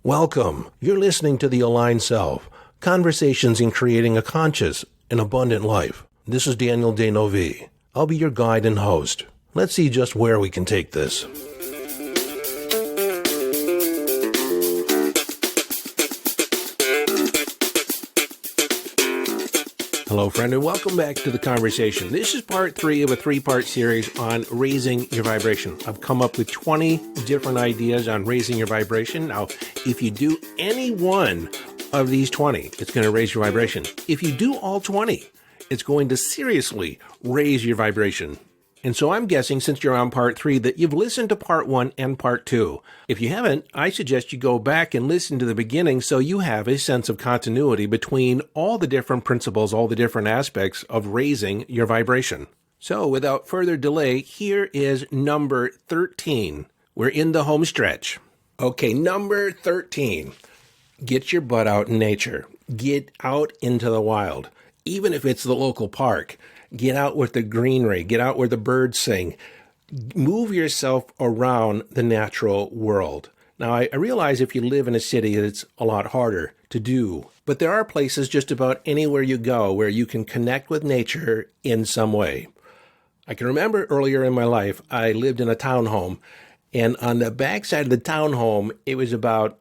Welcome. You're listening to The Aligned Self, Conversations in Creating a Conscious and Abundant Life. This is Daniel Denovi. I'll be your guide and host. Let's see just where we can take this. Hello, friend, and welcome back to the conversation. This is part 3 of a 3-part series on raising your vibration. I've come up with 20 different ideas on raising your vibration. Now, if you do any one of these 20, it's going to raise your vibration. If you do all 20, it's going to seriously raise your vibration. And so I'm guessing, since you're on part 3, that you've listened to part 1 and part 2. If you haven't, I suggest you go back and listen to the beginning so you have a sense of continuity between all the different principles, all the different aspects of raising your vibration. So without further delay, here is number 13. We're in the home stretch. Okay, number 13. Get your butt out in nature. Get out into the wild. Even if it's the local park. Get out with the greenery. Get out where the birds sing. Move yourself around the natural world. Now, I realize if you live in a city, it's a lot harder to do. But there are places just about anywhere you go where you can connect with nature in some way. I can remember earlier in my life, I lived in a townhome. And on the backside of the townhome, it was about,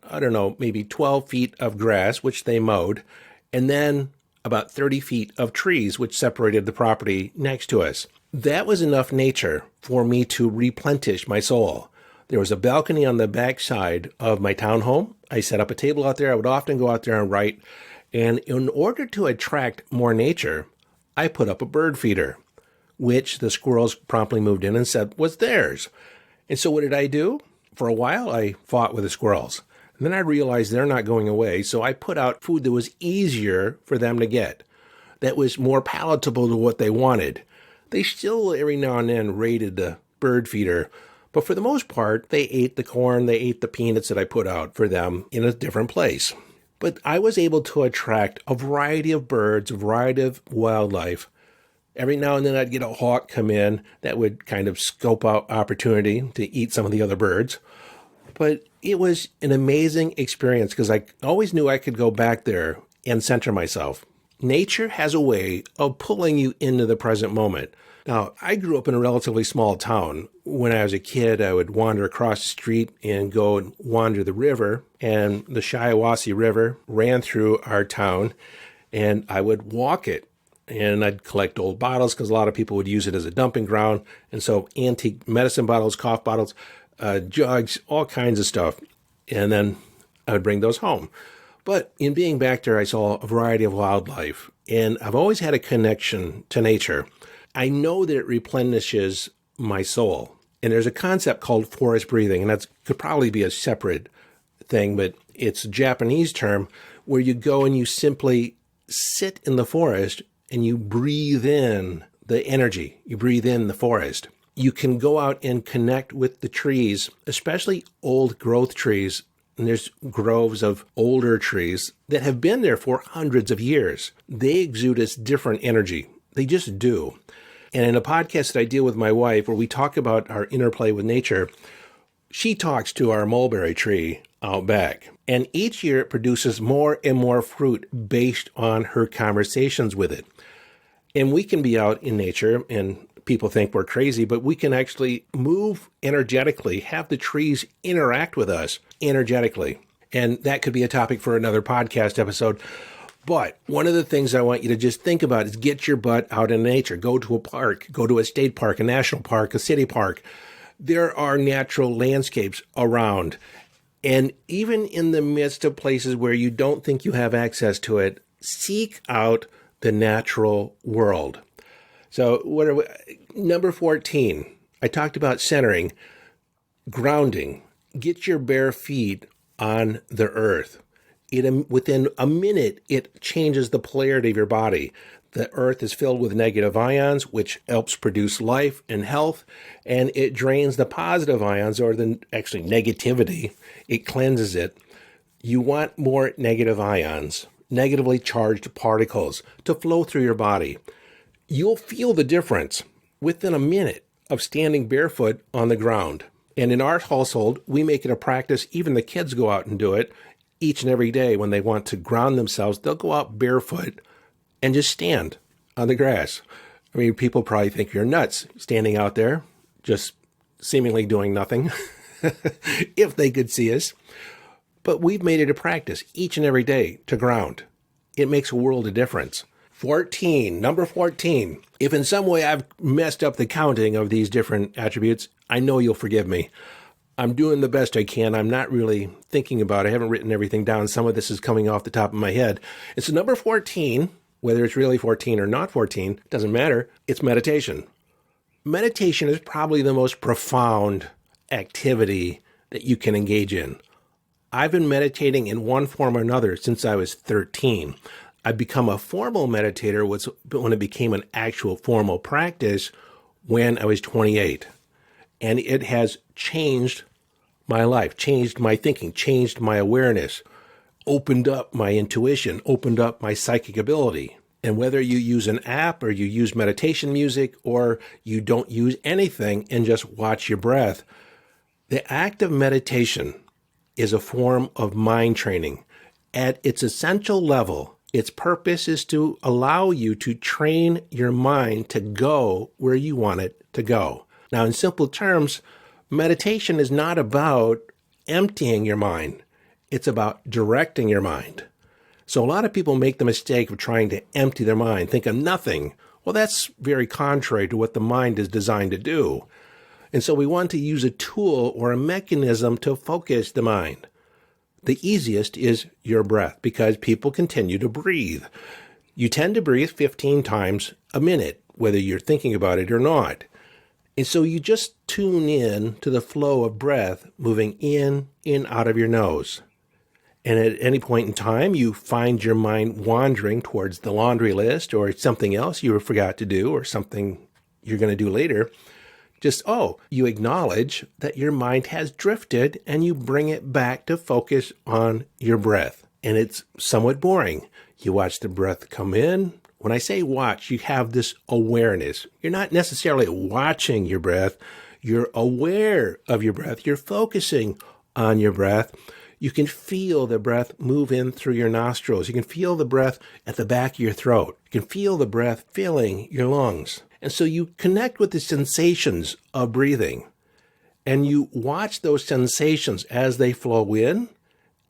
maybe 12 feet of grass, which they mowed. And then about 30 feet of trees, which separated the property next to us. That was enough nature for me to replenish my soul. There was a balcony on the backside of my townhome. I set up a table out there. I would often go out there and write. And in order to attract more nature, I put up a bird feeder, which the squirrels promptly moved in and said was theirs. And so what did I do? For a while, I fought with the squirrels. And then I realized they're not going away, so I put out food that was easier for them to get, that was more palatable to what they wanted. They still, every now and then, raided the bird feeder, but for the most part, they ate the corn, they ate the peanuts that I put out for them in a different place. But I was able to attract a variety of birds, a variety of wildlife. Every now and then I'd get a hawk come in that would kind of scope out opportunity to eat some of the other birds. But it was an amazing experience because I always knew I could go back there and center myself. Nature has a way of pulling you into the present moment. Now, I grew up in a relatively small town. When I was a kid, I would wander across the street and go and wander the river. And the Shiawassee River ran through our town, and I would walk it. And I'd collect old bottles because a lot of people would use it as a dumping ground. And so antique medicine bottles, cough bottles, jugs, all kinds of stuff. And then I would bring those home. But in being back there, I saw a variety of wildlife. And I've always had a connection to nature. I know that it replenishes my soul. And there's a concept called forest breathing. And that could probably be a separate thing, but it's a Japanese term where you go and you simply sit in the forest and you breathe in the energy. You breathe in the forest. You can go out and connect with the trees, especially old growth trees. And there's groves of older trees that have been there for hundreds of years. They exude this different energy. They just do. And in a podcast that I deal with my wife, where we talk about our interplay with nature, she talks to our mulberry tree out back. And each year it produces more and more fruit based on her conversations with it. And we can be out in nature and people think we're crazy, but we can actually move energetically, have the trees interact with us energetically. And that could be a topic for another podcast episode. But one of the things I want you to just think about is get your butt out in nature. Go to a park, go to a state park, a national park, a city park. There are natural landscapes around. And even in the midst of places where you don't think you have access to it, seek out the natural world. So what are we, number 14, I talked about centering, grounding. Get your bare feet on the earth. Within a minute, it changes the polarity of your body. The earth is filled with negative ions, which helps produce life and health, and it drains the positive ions, or actually negativity. It cleanses it. You want more negative ions, negatively charged particles, to flow through your body. You'll feel the difference within a minute of standing barefoot on the ground. And in our household, we make it a practice. Even the kids go out and do it. each and every day when they want to ground themselves, they'll go out barefoot and just stand on the grass. I mean, people probably think you're nuts standing out there, just seemingly doing nothing, if they could see us. But we've made it a practice each and every day to ground. It makes a world of difference. 14, number 14. If in some way I've messed up the counting of these different attributes, I know you'll forgive me. I'm doing the best I can. I'm not really thinking about it. I haven't written everything down. Some of this is coming off the top of my head. It's number 14, whether it's really 14 or not 14, doesn't matter. It's meditation. Meditation is probably the most profound activity that you can engage in. I've been meditating in one form or another since I was 13. I've become a formal meditator when it became an actual formal practice when I was 28. And it has changed my life, changed my thinking, changed my awareness, opened up my intuition, opened up my psychic ability. And whether you use an app or you use meditation music or you don't use anything and just watch your breath, the act of meditation is a form of mind training. At its essential level, its purpose is to allow you to train your mind to go where you want it to go. Now, in simple terms, meditation is not about emptying your mind. It's about directing your mind. So a lot of people make the mistake of trying to empty their mind, think of nothing. Well, that's very contrary to what the mind is designed to do. And so we want to use a tool or a mechanism to focus the mind. The easiest is your breath because people continue to breathe. You tend to breathe 15 times a minute, whether you're thinking about it or not. And so you just tune in to the flow of breath moving in out of your nose. And at any point in time, you find your mind wandering towards the laundry list or something else you forgot to do or something you're going to do later. You acknowledge that your mind has drifted and you bring it back to focus on your breath. And it's somewhat boring. You watch the breath come in. When I say watch, you have this awareness. You're not necessarily watching your breath. You're aware of your breath. You're focusing on your breath. You can feel the breath move in through your nostrils. You can feel the breath at the back of your throat. You can feel the breath filling your lungs. And so you connect with the sensations of breathing, and you watch those sensations as they flow in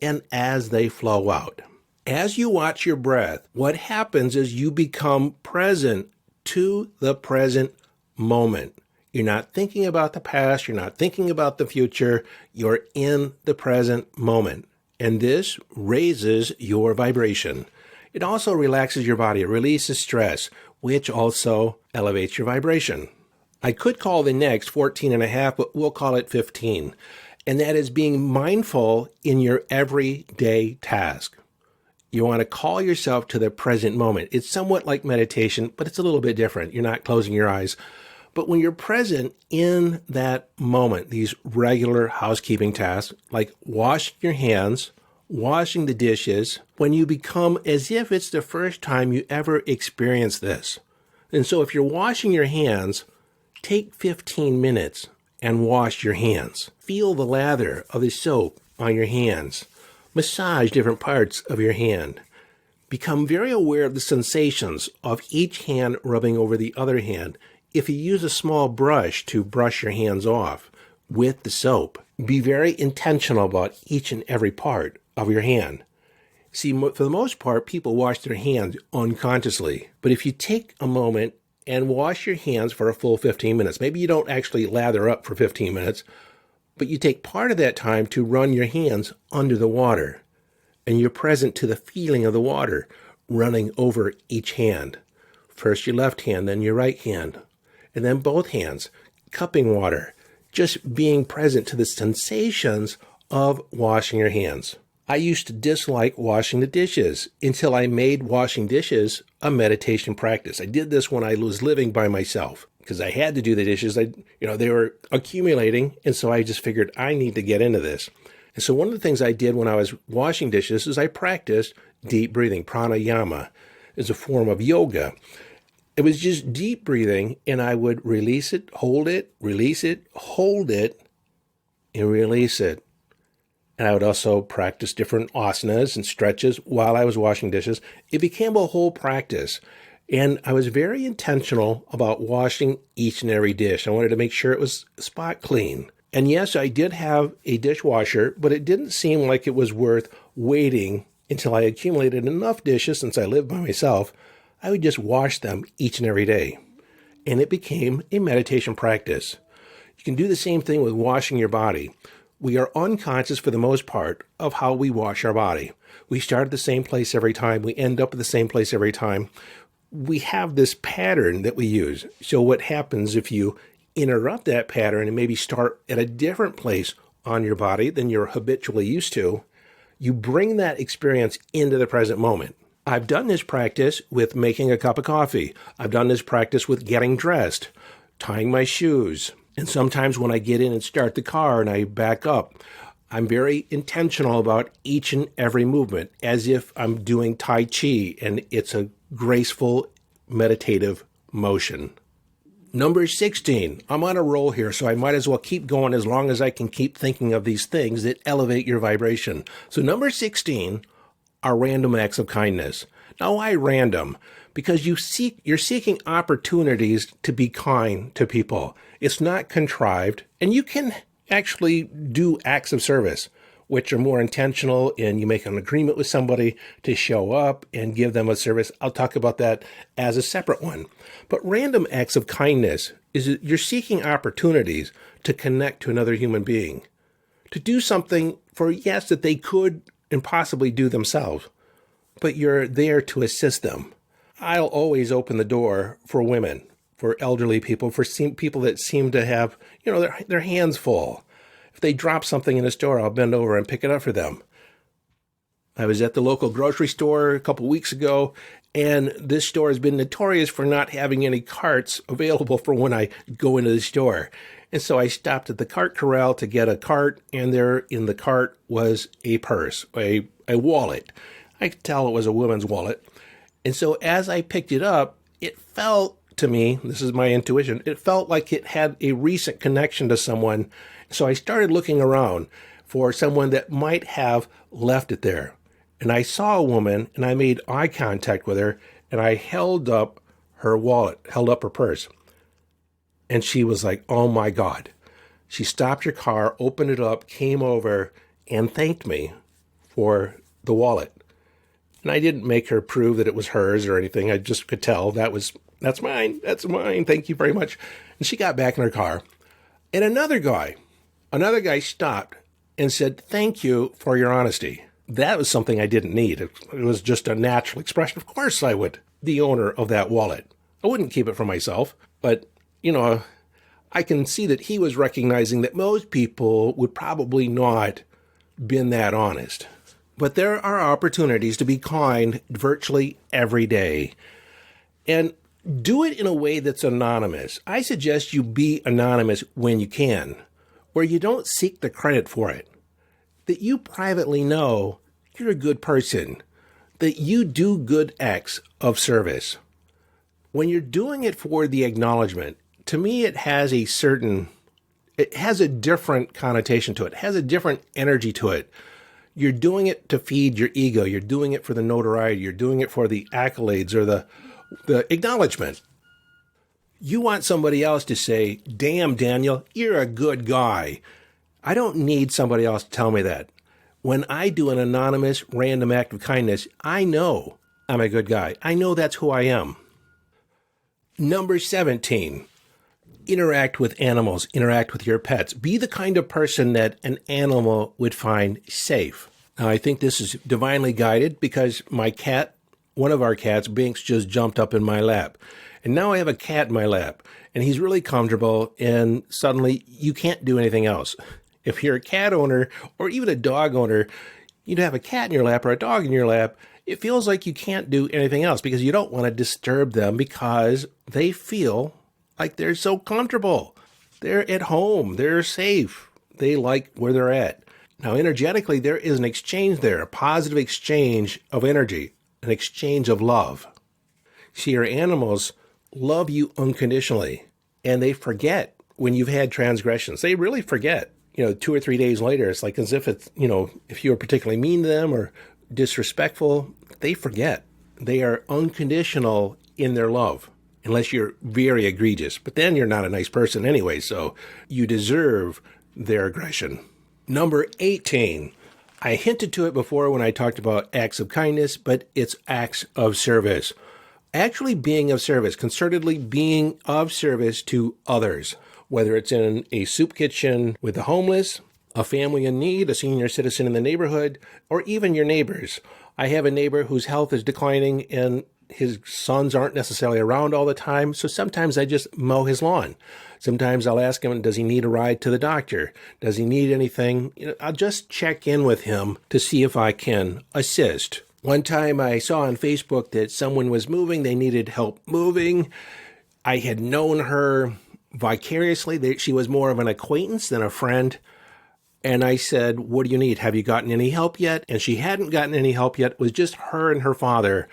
and as they flow out. As you watch your breath, what happens is you become present to the present moment. You're not thinking about the past. You're not thinking about the future. You're in the present moment. And this raises your vibration. It also relaxes your body. It releases stress, which also elevates your vibration. I could call the next 14 and a half, but we'll call it 15. And that is being mindful in your everyday task. You want to call yourself to the present moment. It's somewhat like meditation, but it's a little bit different. You're not closing your eyes. But when you're present in that moment, these regular housekeeping tasks, like washing your hands, washing the dishes, when you become as if it's the first time you ever experienced this. And so if you're washing your hands, take 15 minutes and wash your hands. Feel the lather of the soap on your hands. Massage different parts of your hand. Become very aware of the sensations of each hand rubbing over the other hand. If you use a small brush to brush your hands off with the soap, be very intentional about each and every part of your hand. See, for the most part, people wash their hands unconsciously. But if you take a moment and wash your hands for a full 15 minutes, maybe you don't actually lather up for 15 minutes, but you take part of that time to run your hands under the water. And you're present to the feeling of the water running over each hand. First your left hand, then your right hand, and then both hands, cupping water, just being present to the sensations of washing your hands. I used to dislike washing the dishes until I made washing dishes a meditation practice. I did this when I was living by myself because I had to do the dishes. They were accumulating, and so I just figured I need to get into this. And so one of the things I did when I was washing dishes is I practiced deep breathing. Pranayama is a form of yoga. It was just deep breathing, and I would release it, hold it, release it, hold it, and release it. And I would also practice different asanas and stretches while I was washing dishes. It became a whole practice. And I was very intentional about washing each and every dish. I wanted to make sure it was spot clean. And yes, I did have a dishwasher, but it didn't seem like it was worth waiting until I accumulated enough dishes. Since I lived by myself, I would just wash them each and every day. And it became a meditation practice. You can do the same thing with washing your body. We are unconscious for the most part of how we wash our body. We start at the same place every time. We end up at the same place every time. We have this pattern that we use. So what happens if you interrupt that pattern and maybe start at a different place on your body than you're habitually used to? You bring that experience into the present moment. I've done this practice with making a cup of coffee. I've done this practice with getting dressed, tying my shoes. And sometimes when I get in and start the car and I back up, I'm very intentional about each and every movement, as if I'm doing Tai Chi and it's a graceful, meditative motion. Number 16, I'm on a roll here, so I might as well keep going as long as I can keep thinking of these things that elevate your vibration. So number 16 are random acts of kindness. Now, why random? Because you're seeking opportunities to be kind to people. It's not contrived, and you can actually do acts of service, which are more intentional, and you make an agreement with somebody to show up and give them a service. I'll talk about that as a separate one. But random acts of kindness is that you're seeking opportunities to connect to another human being, to do something for, yes, that they could and possibly do themselves, but you're there to assist them. I'll always open the door for women, for elderly people, for people that seem to have, their hands full. If they drop something in the store, I'll bend over and pick it up for them. I was at the local grocery store a couple weeks ago, and this store has been notorious for not having any carts available for when I go into the store. And so I stopped at the cart corral to get a cart, and there in the cart was a purse, a wallet. I could tell it was a woman's wallet. And so as I picked it up, it felt to me, this is my intuition, it felt like it had a recent connection to someone. So I started looking around for someone that might have left it there. And I saw a woman, and I made eye contact with her, and I held up her wallet, held up her purse. And she was like, oh my God. She stopped her car, opened it up, came over, and thanked me for the wallet. And I didn't make her prove that it was hers or anything. I just could tell that's mine. That's mine. Thank you very much. And she got back in her car. And another guy stopped and said, thank you for your honesty. That was something I didn't need. It was just a natural expression. Of course I would, the owner of that wallet. I wouldn't keep it for myself. But, I can see that he was recognizing that most people would probably not been that honest. But there are opportunities to be kind virtually every day. And do it in a way that's anonymous. I suggest you be anonymous when you can, where you don't seek the credit for it. That you privately know you're a good person, that you do good acts of service. When you're doing it for the acknowledgement, to me it has a different connotation to it, has a different energy to it. You're doing it to feed your ego. You're doing it for the notoriety. You're doing it for the accolades or the acknowledgement. You want somebody else to say, damn, Daniel, you're a good guy. I don't need somebody else to tell me that. When I do an anonymous, random act of kindness, I know I'm a good guy. I know that's who I am. Number 17, interact with animals, interact with your pets. Be the kind of person that an animal would find safe. Now, I think this is divinely guided because my cat, one of our cats, Binks, just jumped up in my lap. And now I have a cat in my lap, and he's really comfortable, and suddenly you can't do anything else. If you're a cat owner or even a dog owner, you'd have a cat in your lap or a dog in your lap, it feels like you can't do anything else because you don't want to disturb them because they feel like they're so comfortable. They're at home. They're safe. They like where they're at. Now, energetically, there is an exchange there, a positive exchange of energy, an exchange of love. See, your animals love you unconditionally, and they forget when you've had transgressions. They really forget. 2 or 3 days later, it's like as if it's, if you were particularly mean to them or disrespectful, they forget. They are unconditional in their love, unless you're very egregious. But then you're not a nice person anyway, so you deserve their aggression. Number 18. I hinted to it before when I talked about acts of kindness, but it's acts of service. Actually being of service, concertedly being of service to others, whether it's in a soup kitchen with the homeless, a family in need, a senior citizen in the neighborhood, or even your neighbors. I have a neighbor whose health is declining and his sons aren't necessarily around all the time, so sometimes I just mow his lawn. Sometimes I'll ask him, does he need a ride to the doctor? Does he need anything? I'll just check in with him to see if I can assist. One time I saw on Facebook that someone was moving, they needed help moving. I had known her vicariously. She was more of an acquaintance than a friend. And I said, what do you need? Have you gotten any help yet? And she hadn't gotten any help yet. It was just her and her father.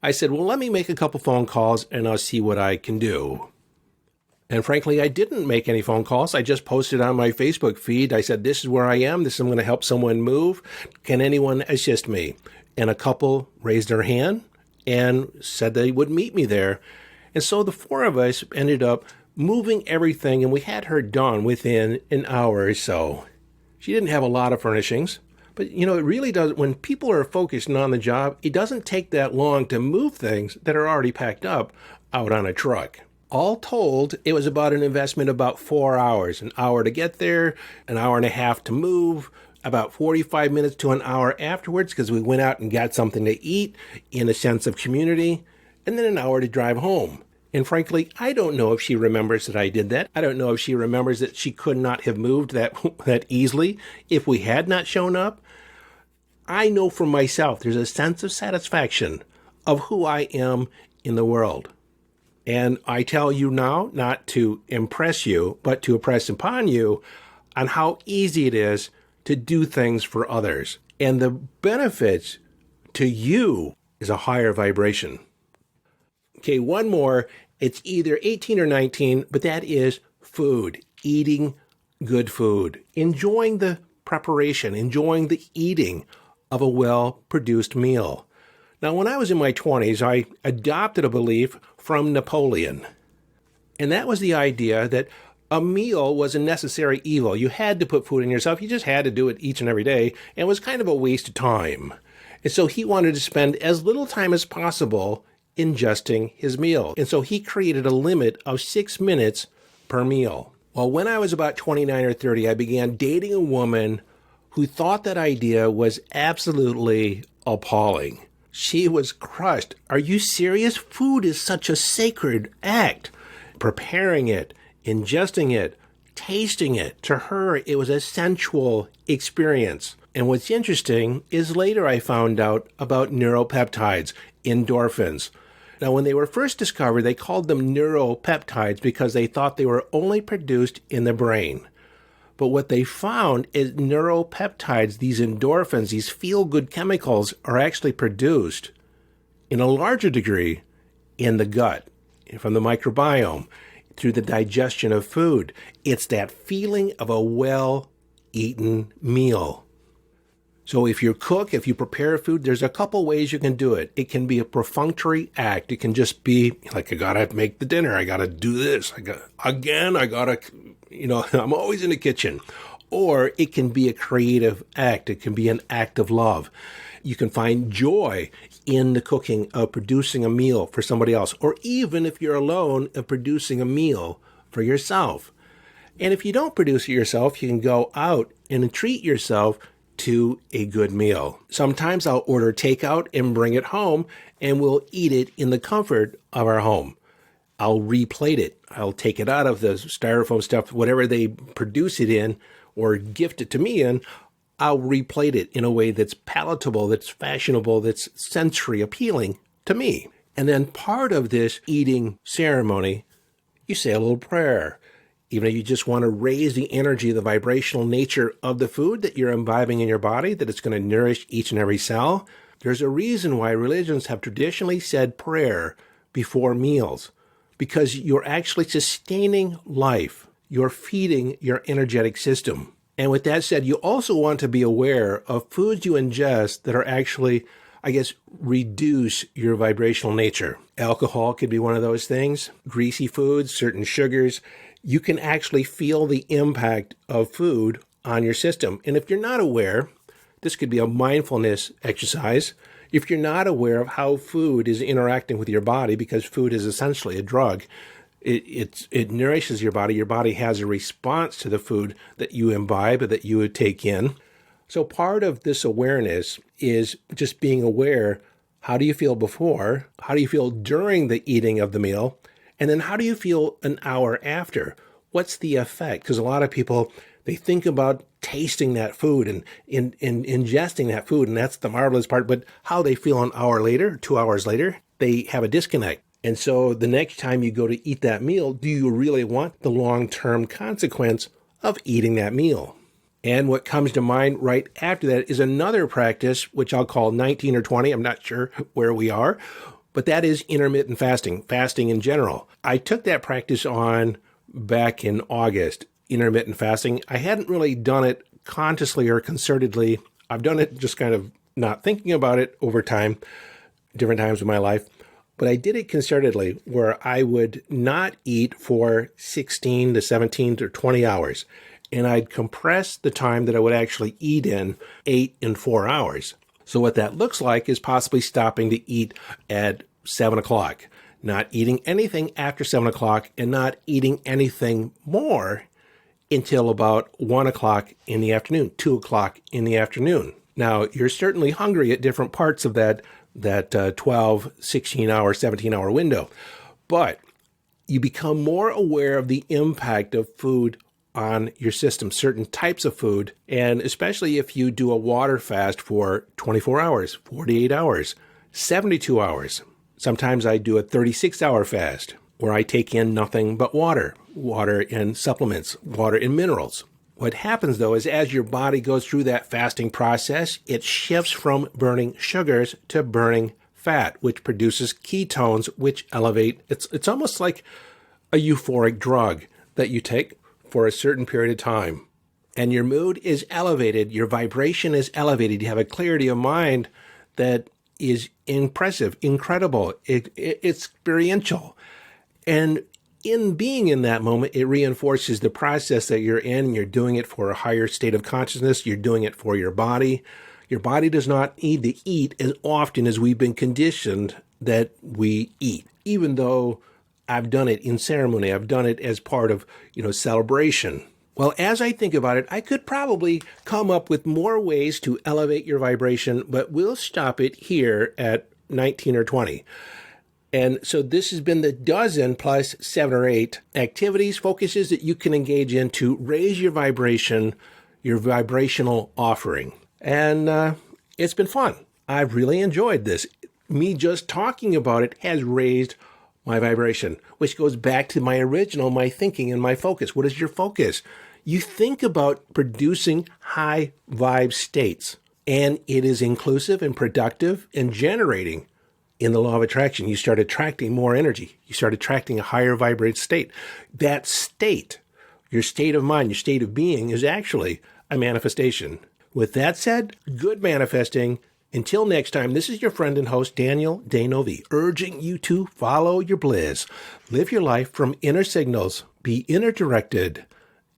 I said, well, let me make a couple phone calls and I'll see what I can do. And frankly, I didn't make any phone calls. I just posted on my Facebook feed. I said, this is where I am. I'm going to help someone move. Can anyone assist me? And a couple raised their hand and said they would meet me there. And so the four of us ended up moving everything, and we had her done within an hour or so. She didn't have a lot of furnishings. But, it really does. When people are focused on the job, it doesn't take that long to move things that are already packed up out on a truck. All told, it was about an investment of about 4 hours, an hour to get there, an hour and a half to move, about 45 minutes to an hour afterwards because we went out and got something to eat in a sense of community, and then an hour to drive home. And frankly, I don't know if she remembers that I did that. I don't know if she remembers that she could not have moved that easily if we had not shown up. I know for myself there's a sense of satisfaction of who I am in the world. And I tell you now, not to impress you, but to impress upon you on how easy it is to do things for others. And the benefits to you is a higher vibration. Okay, one more. It's either 18 or 19, but that is food, eating good food, enjoying the preparation, enjoying the eating of a well-produced meal. Now, when I was in my 20s, I adopted a belief from Napoleon. And that was the idea that a meal was a necessary evil. You had to put food in yourself. You just had to do it each and every day. And it was kind of a waste of time. And so he wanted to spend as little time as possible ingesting his meal. And so he created a limit of 6 minutes per meal. Well, when I was about 29 or 30, I began dating a woman who thought that idea was absolutely appalling. She was crushed. Are you serious? Food is such a sacred act. Preparing it, ingesting it, tasting it. To her, it was a sensual experience. And what's interesting is later I found out about neuropeptides, endorphins. Now, when they were first discovered, they called them neuropeptides because they thought they were only produced in the brain. But what they found is neuropeptides, these endorphins, these feel-good chemicals, are actually produced in a larger degree in the gut, from the microbiome, through the digestion of food. It's that feeling of a well-eaten meal. So if you cook, if you prepare food, there's a couple ways you can do it. It can be a perfunctory act. It can just be like, I got to make the dinner. I got to do this. I'm always in the kitchen. Or it can be a creative act. It can be an act of love. You can find joy in the cooking of producing a meal for somebody else. Or even if you're alone, of producing a meal for yourself. And if you don't produce it yourself, you can go out and treat yourself to a good meal. Sometimes I'll order takeout and bring it home, and we'll eat it in the comfort of our home. I'll replate it. I'll take it out of the styrofoam stuff, whatever they produce it in or gift it to me in. I'll replate it in a way that's palatable, that's fashionable, that's sensory appealing to me. And then part of this eating ceremony, you say a little prayer. Even if you just want to raise the energy, the vibrational nature of the food that you're imbibing in your body, that it's going to nourish each and every cell. There's a reason why religions have traditionally said prayer before meals, because you're actually sustaining life. You're feeding your energetic system. And with that said, you also want to be aware of foods you ingest that are actually, reduce your vibrational nature. Alcohol could be one of those things. Greasy foods, certain sugars. You can actually feel the impact of food on your system. And if you're not aware, this could be a mindfulness exercise. If you're not aware of how food is interacting with your body, because food is essentially a drug, it nourishes your body. Your body has a response to the food that you imbibe, that you would take in. So part of this awareness is just being aware, how do you feel before? How do you feel during the eating of the meal? And then how do you feel an hour after? What's the effect? Because a lot of people, they think about tasting that food and ingesting that food, and that's the marvelous part. But how they feel an hour later, 2 hours later, they have a disconnect. And so the next time you go to eat that meal, do you really want the long-term consequence of eating that meal? And what comes to mind right after that is another practice, which I'll call 19 or 20. I'm not sure where we are, but that is intermittent fasting, fasting in general. I took that practice on back in August, intermittent fasting. I hadn't really done it consciously or concertedly. I've done it just kind of not thinking about it over time, different times in my life. But I did it concertedly, where I would not eat for 16 to 17 to 20 hours. And I'd compress the time that I would actually eat in 8 and 4 hours. So what that looks like is possibly stopping to eat at 7 o'clock, not eating anything after 7 o'clock, and not eating anything more until about 1 o'clock in the afternoon, 2 o'clock in the afternoon. Now, you're certainly hungry at different parts of that 12, 16-hour, 17-hour window. But you become more aware of the impact of food on your system, certain types of food, and especially if you do a water fast for 24 hours, 48 hours, 72 hours. Sometimes I do a 36-hour fast where I take in nothing but water and supplements, water and minerals. What happens, though, is as your body goes through that fasting process, it shifts from burning sugars to burning fat, which produces ketones, which elevate. It's almost like a euphoric drug that you take for a certain period of time. And your mood is elevated, your vibration is elevated, you have a clarity of mind that is impressive, incredible, experiential. And in being in that moment, it reinforces the process that you're in. You're doing it for a higher state of consciousness. You're doing it for your body. Your body does not need to eat as often as we've been conditioned that we eat, even though I've done it in ceremony. I've done it as part of, celebration. Well, as I think about it, I could probably come up with more ways to elevate your vibration, but we'll stop it here at 19 or 20. And so this has been the dozen plus 7 or 8 activities, focuses that you can engage in to raise your vibration, your vibrational offering. And it's been fun. I've really enjoyed this. Me just talking about it has raised my vibration, which goes back to my thinking and my focus. What is your focus? You think about producing high vibe states, and it is inclusive and productive and generating. In the law of attraction, you start attracting more energy. You start attracting a higher vibrated state. That state, your state of mind, your state of being, is actually a manifestation. With that said, good manifesting. Until next time, this is your friend and host, Daniel Denovi, urging you to follow your bliss. Live your life from inner signals. Be inner directed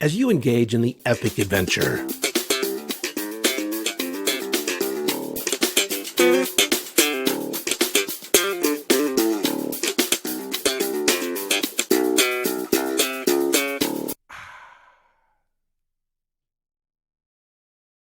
as you engage in the epic adventure.